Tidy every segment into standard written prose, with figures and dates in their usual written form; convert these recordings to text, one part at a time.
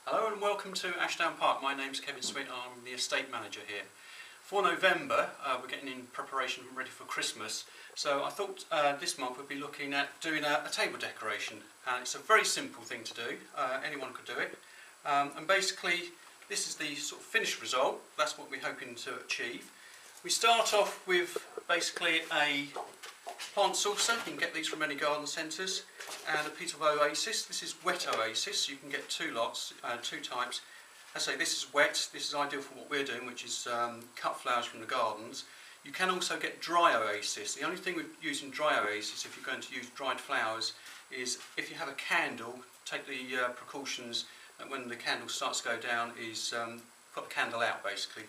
Hello and welcome to Ashdown Park. My name's Kevein. I'm the estate manager here. For November, we're getting in preparation ready for Christmas. So I thought this month we'd be looking at doing a table decoration. And it's a very simple thing to do. Anyone could do it. And basically, this is the sort of finished result. That's what we're hoping to achieve. We start off with basically a plant saucer. You can get these from any garden centres. And a piece of oasis. This is wet oasis. You can get two lots, two types. As I say, this is wet. This is ideal for what we're doing, which is cut flowers from the gardens. You can also get dry oasis. The only thing with using dry oasis, if you're going to use dried flowers, is if you have a candle, take the precautions that when the candle starts to go down, is put the candle out basically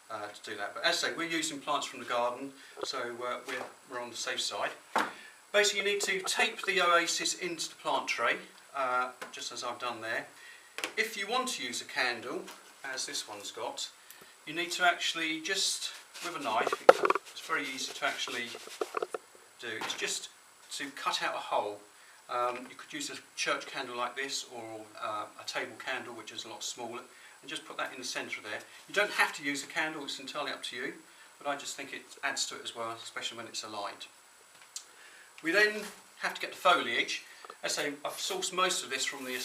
to do that. But as I say, we're using plants from the garden, so we're on the safe side. Basically, you need to tape the oasis into the plant tray, just as I've done there. If you want to use a candle, as this one's got, you need to actually just, with a knife, it's very easy to actually do, it's just to cut out a hole. You could use a church candle like this, or a table candle, which is a lot smaller, and just put that in the centre there. You don't have to use a candle, it's entirely up to you, but I just think it adds to it as well, especially when it's alight. We then have to get the foliage. As I say, I've sourced most of this from the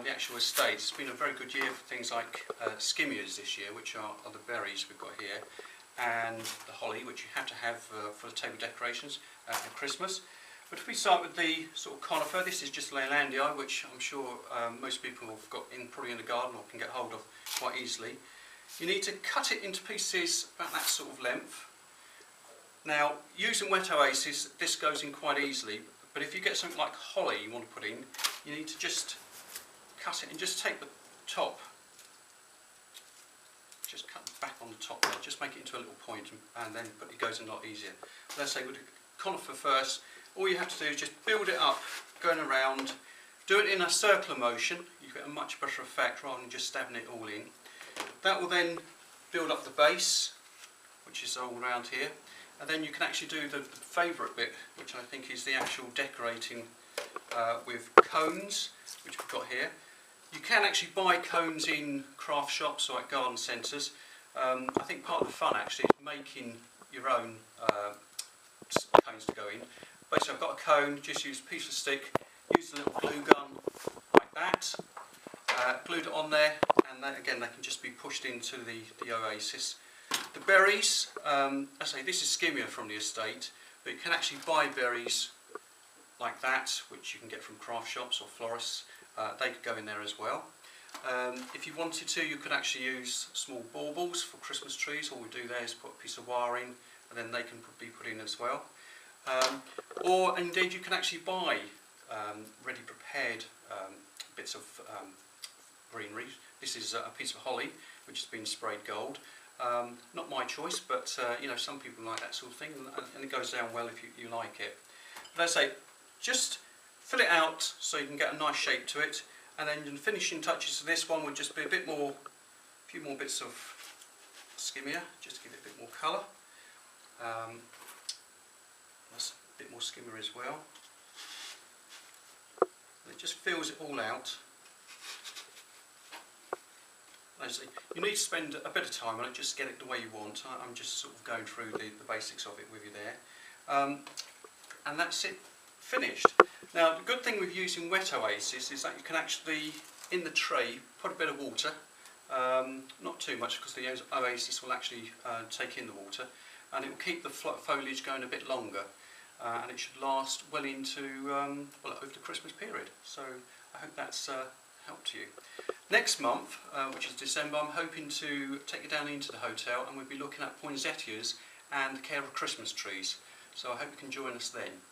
actual estate. It's been a very good year for things like skimmias this year, which are the berries we've got here, and the holly, which you have to have for the table decorations at Christmas. But if we start with the sort of conifer, this is just Leylandii, which I'm sure most people have got probably in the garden or can get hold of quite easily. You need to cut it into pieces about that sort of length. Now, using wet oasis, this goes in quite easily, but if you get something like holly you want to put in, you need to just cut it and just take the top, just cut back on the top there, just make it into a little point, and then it goes in a lot easier. Let's say with the conifer first, all you have to do is just build it up, going around, do it in a circular motion, you get a much better effect rather than just stabbing it all in. That will then build up the base, which is all around here. And then you can actually do the favourite bit, which I think is the actual decorating with cones, which we've got here. You can actually buy cones in craft shops or at garden centres. I think part of the fun actually is making your own cones to go in. Basically, I've got a cone, just use a piece of stick, use the little glue gun like that, glued it on there, and then again they can just be pushed into the oasis. The berries, as I say, this is skimmia from the estate, but you can actually buy berries like that, which you can get from craft shops or florists. They could go in there as well. If you wanted to, you could actually use small baubles for Christmas trees. All we do there is put a piece of wire in, and then they can be put in as well. Or indeed, you can actually buy ready prepared bits of greenery. This is a piece of holly, which has been sprayed gold. Not my choice, but you know, some people like that sort of thing, and it goes down well if you like it. But as I say, just fill it out so you can get a nice shape to it, and then the finishing touches to this one would just be a few more bits of skimmia, just to give it a bit more colour. That's a bit more skimmia as well. And it just fills it all out. You need to spend a bit of time on it, just get it the way you want. I'm just sort of going through the basics of it with you there. And that's it, finished. Now, the good thing with using wet oasis is that you can actually, in the tray, put a bit of water. Not too much, because the oasis will actually take in the water, and it will keep the foliage going a bit longer. And it should last well into, well, over the Christmas period. So I hope that's helped you. Next month, which is December, I'm hoping to take you down into the hotel, and we'll be looking at poinsettias and the care of Christmas trees. So I hope you can join us then.